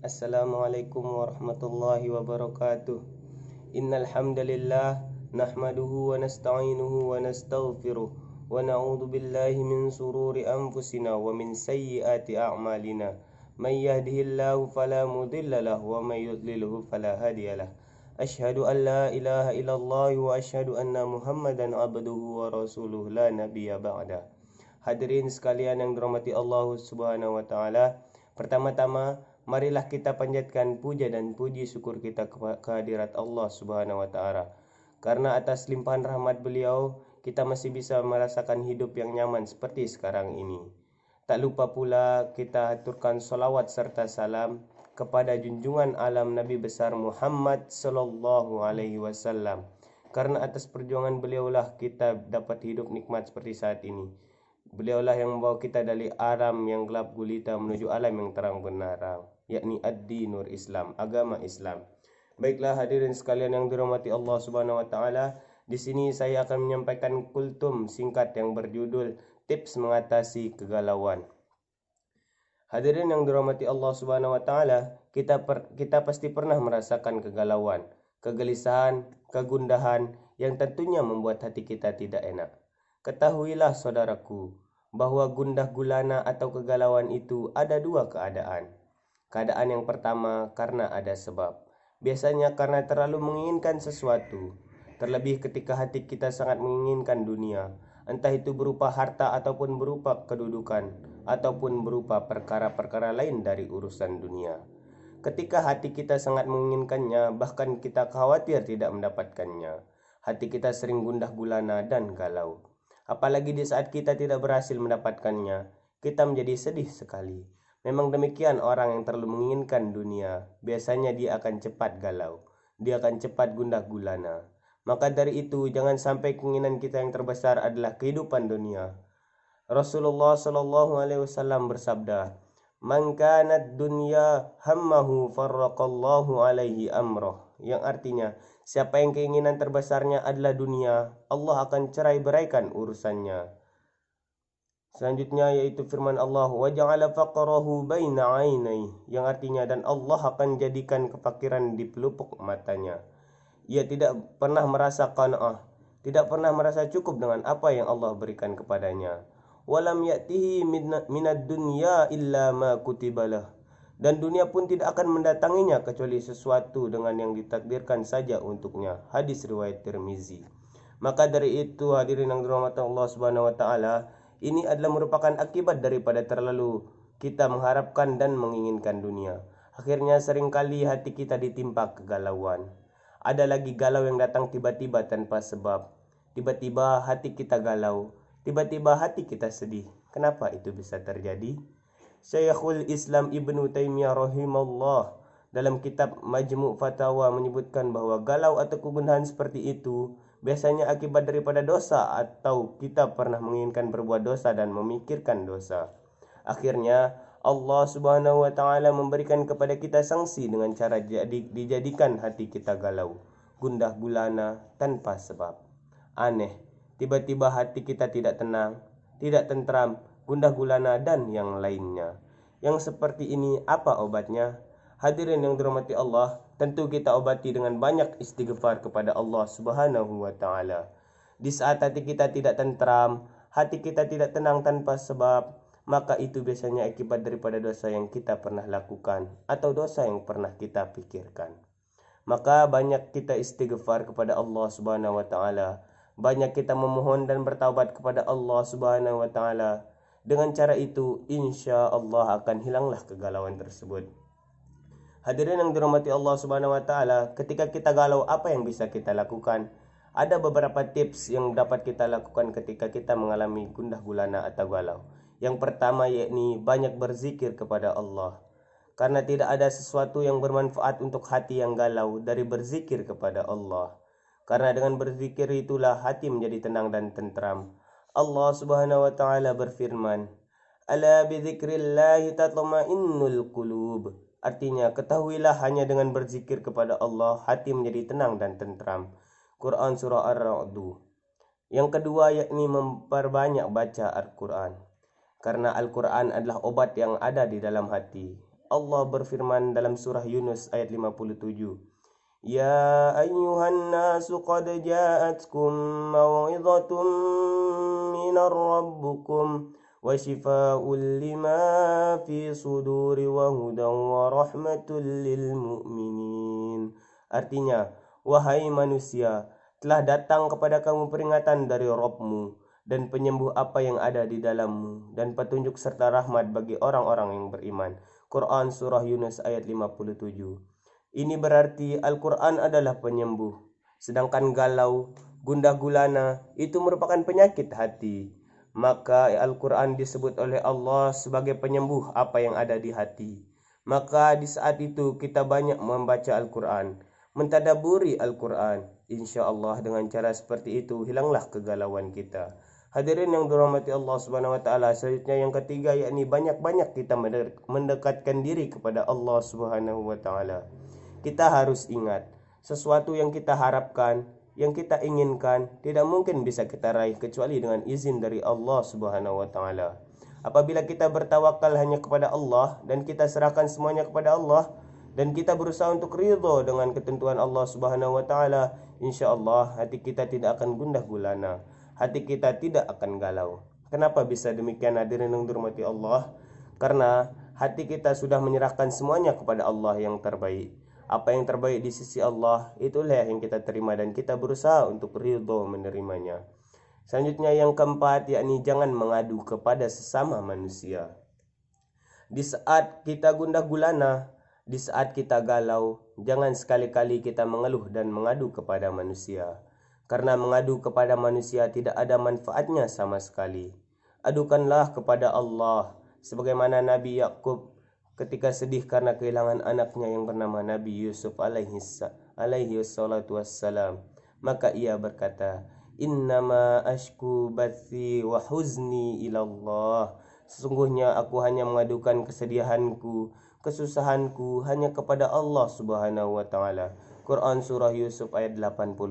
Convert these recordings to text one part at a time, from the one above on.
Assalamualaikum warahmatullahi wabarakatuh. Innal hamdalillah nahmaduhu wa nasta'inuhu wa nastaghfiruh wa na'udzu billahi min sururi anfusina wa min sayyiati a'malina. May yahdihillahu fala mudilla lahu wa may yudlilhu fala hadiyalah. Asyhadu an la ilaha illallah wa asyhadu anna Muhammadan abduhu wa rasuluh la nabiyya ba'da. Hadirin sekalian yang dirahmati Allah Subhanahu wa taala, pertama-tama marilah kita panjatkan puja dan puji syukur kita kehadirat Allah Subhanahu wa taala. Karena atas limpahan rahmat beliau, kita masih bisa merasakan hidup yang nyaman seperti sekarang ini. Tak lupa pula kita aturkan salawat serta salam kepada junjungan alam Nabi besar Muhammad sallallahu alaihi wasallam. Karena atas perjuangan beliaulah kita dapat hidup nikmat seperti saat ini. Beliaulah yang membawa kita dari alam yang gelap gulita menuju alam yang terang benderang, yakni ad-dinur Islam, agama Islam. Baiklah hadirin sekalian yang dirahmati Allah Subhanahu wa taala, di sini saya akan menyampaikan kultum singkat yang berjudul Tips Mengatasi Kegalauan. Hadirin yang dirahmati Allah Subhanahu wa taala, kita pasti pernah merasakan kegalauan, kegelisahan, kegundahan yang tentunya membuat hati kita tidak enak. Ketahuilah saudaraku, bahwa gundah gulana atau kegalauan itu ada dua keadaan. Keadaan yang pertama karena ada sebab. Biasanya karena terlalu menginginkan sesuatu, terlebih ketika hati kita sangat menginginkan dunia, entah itu berupa harta ataupun berupa kedudukan, ataupun berupa perkara-perkara lain dari urusan dunia. Ketika hati kita sangat menginginkannya, bahkan kita khawatir tidak mendapatkannya, hati kita sering gundah gulana dan galau. Apalagi di saat kita tidak berhasil mendapatkannya, kita menjadi sedih sekali. Memang demikian orang yang terlalu menginginkan dunia, biasanya dia akan cepat galau, dia akan cepat gundah gulana. Maka dari itu, jangan sampai keinginan kita yang terbesar adalah kehidupan dunia. Rasulullah sallallahu alaihi wasallam bersabda, "Man kanat dunya hammahu farraqallahu alaihi amroh." Yang artinya, siapa yang keinginan terbesarnya adalah dunia, Allah akan cerai beraikan urusannya. Selanjutnya yaitu firman Allah, "Wa ja'ala faqrahu baina 'ainai." Yang artinya, dan Allah akan jadikan kefakiran di pelupuk matanya. Ia tidak pernah merasa qanaah, tidak pernah merasa cukup dengan apa yang Allah berikan kepadanya. Walam ya'tihi minad dunya illa ma kutibalah. Dan dunia pun tidak akan mendatanginya kecuali sesuatu dengan yang ditakdirkan saja untuknya. Hadis riwayat Tirmizi. Maka dari itu hadirin yang dirahmati Allah Subhanahu wa taala, ini adalah merupakan akibat daripada terlalu kita mengharapkan dan menginginkan dunia. Akhirnya seringkali hati kita ditimpa kegalauan. Ada lagi galau yang datang tiba-tiba tanpa sebab. Tiba-tiba hati kita galau, tiba-tiba hati kita sedih. Kenapa itu bisa terjadi? Syekhul Islam Ibnu Taimiyah rahimahullah dalam kitab Majmu' Fatawa menyebutkan bahwa galau atau kegundahan seperti itu biasanya akibat daripada dosa atau kita pernah menginginkan berbuat dosa dan memikirkan dosa. Akhirnya Allah Subhanahu wa taala memberikan kepada kita sanksi dengan cara dijadikan hati kita galau, gundah gulana tanpa sebab. Aneh, tiba-tiba hati kita tidak tenang, tidak tentram, gundah gulana dan yang lainnya. Yang seperti ini apa obatnya? Hadirin yang dirahmati Allah, tentu kita obati dengan banyak istighfar kepada Allah Subhanahu wa taala. Di saat hati kita tidak tentram, hati kita tidak tenang tanpa sebab, maka itu biasanya akibat daripada dosa yang kita pernah lakukan atau dosa yang pernah kita pikirkan. Maka banyak kita istighfar kepada Allah Subhanahu wa taala, banyak kita memohon dan bertaubat kepada Allah Subhanahu wa taala. Dengan cara itu, insya Allah akan hilanglah kegalauan tersebut. Hadirin yang dirahmati Allah Subhanahu wa taala, ketika kita galau, apa yang bisa kita lakukan? Ada beberapa tips yang dapat kita lakukan ketika kita mengalami gundah gulana atau galau. Yang pertama yakni banyak berzikir kepada Allah. Karena tidak ada sesuatu yang bermanfaat untuk hati yang galau dari berzikir kepada Allah. Karena dengan berzikir itulah hati menjadi tenang dan tentram. Allah Subhanahu wa taala berfirman, "Ala bidzikrillahi tatma'innul qulub." Artinya, ketahuilah hanya dengan berzikir kepada Allah hati menjadi tenang dan tentram. Quran surah Ar-Ra'd. Yang kedua yakni memperbanyak baca Al-Quran. Karena Al-Quran adalah obat yang ada di dalam hati. Allah berfirman dalam surah Yunus ayat 57. Ya ayyuhan nasu qad ja'atkum maw'idhatun minar rabbukum wa shifaa'un lima fi suduri wa hudan wa rahmatul lil mu'minin. Artinya, wahai manusia, telah datang kepada kamu peringatan dari Rabbmu dan penyembuh apa yang ada di dalammu dan petunjuk serta rahmat bagi orang-orang yang beriman. Quran surah Yunus ayat 57. Ini berarti Al-Quran adalah penyembuh. Sedangkan galau, gundah gulana itu merupakan penyakit hati. Maka Al-Quran disebut oleh Allah sebagai penyembuh apa yang ada di hati. Maka di saat itu kita banyak membaca Al-Quran, mentadaburi Al-Quran. Insya Allah dengan cara seperti itu hilanglah kegalauan kita. Hadirin yang dirahmati Allah Subhanahu wa taala, selanjutnya yang ketiga yakni banyak-banyak kita mendekatkan diri kepada Allah Subhanahu wa taala. Kita harus ingat, sesuatu yang kita harapkan, yang kita inginkan, tidak mungkin bisa kita raih kecuali dengan izin dari Allah Subhanahu wa taala. Apabila kita bertawakal hanya kepada Allah dan kita serahkan semuanya kepada Allah dan kita berusaha untuk ridho dengan ketentuan Allah Subhanahu wa taala, insyaallah hati kita tidak akan gundah gulana, hati kita tidak akan galau. Kenapa bisa demikian hadirin yang dirahmati Allah? Karena hati kita sudah menyerahkan semuanya kepada Allah yang terbaik. Apa yang terbaik di sisi Allah, itulah yang kita terima dan kita berusaha untuk ridho menerimanya. Selanjutnya yang keempat, yakni jangan mengadu kepada sesama manusia. Di saat kita gundah gulana, di saat kita galau, jangan sekali-kali kita mengeluh dan mengadu kepada manusia. Karena mengadu kepada manusia tidak ada manfaatnya sama sekali. Adukanlah kepada Allah, sebagaimana Nabi Yakub ketika sedih karena kehilangan anaknya yang bernama Nabi Yusuf alaihi salatu wassalam, maka ia berkata, innama ashku bathi wa huzni ilallah. Sesungguhnya aku hanya mengadukan kesedihanku, kesusahanku hanya kepada Allah Subhanahu wa taala. Quran surah Yusuf ayat 86.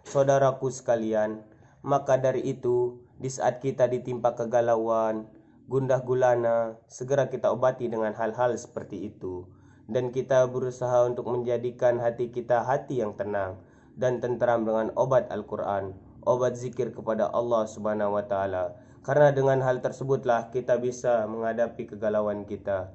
Saudaraku sekalian, maka dari itu di saat kita ditimpa kegalauan, gundah gulana, segera kita obati dengan hal-hal seperti itu. Dan kita berusaha untuk menjadikan hati kita hati yang tenang dan tenteram dengan obat Al-Quran, obat zikir kepada Allah Subhanahu wa taala. Karena dengan hal tersebutlah kita bisa menghadapi kegalauan kita.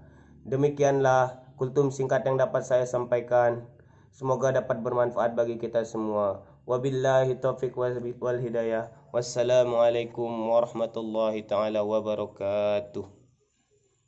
Demikianlah kultum singkat yang dapat saya sampaikan. Semoga dapat bermanfaat bagi kita semua. Wabillahi taufiq wal hidayah. Wassalamualaikum warahmatullahi taala wabarakatuh.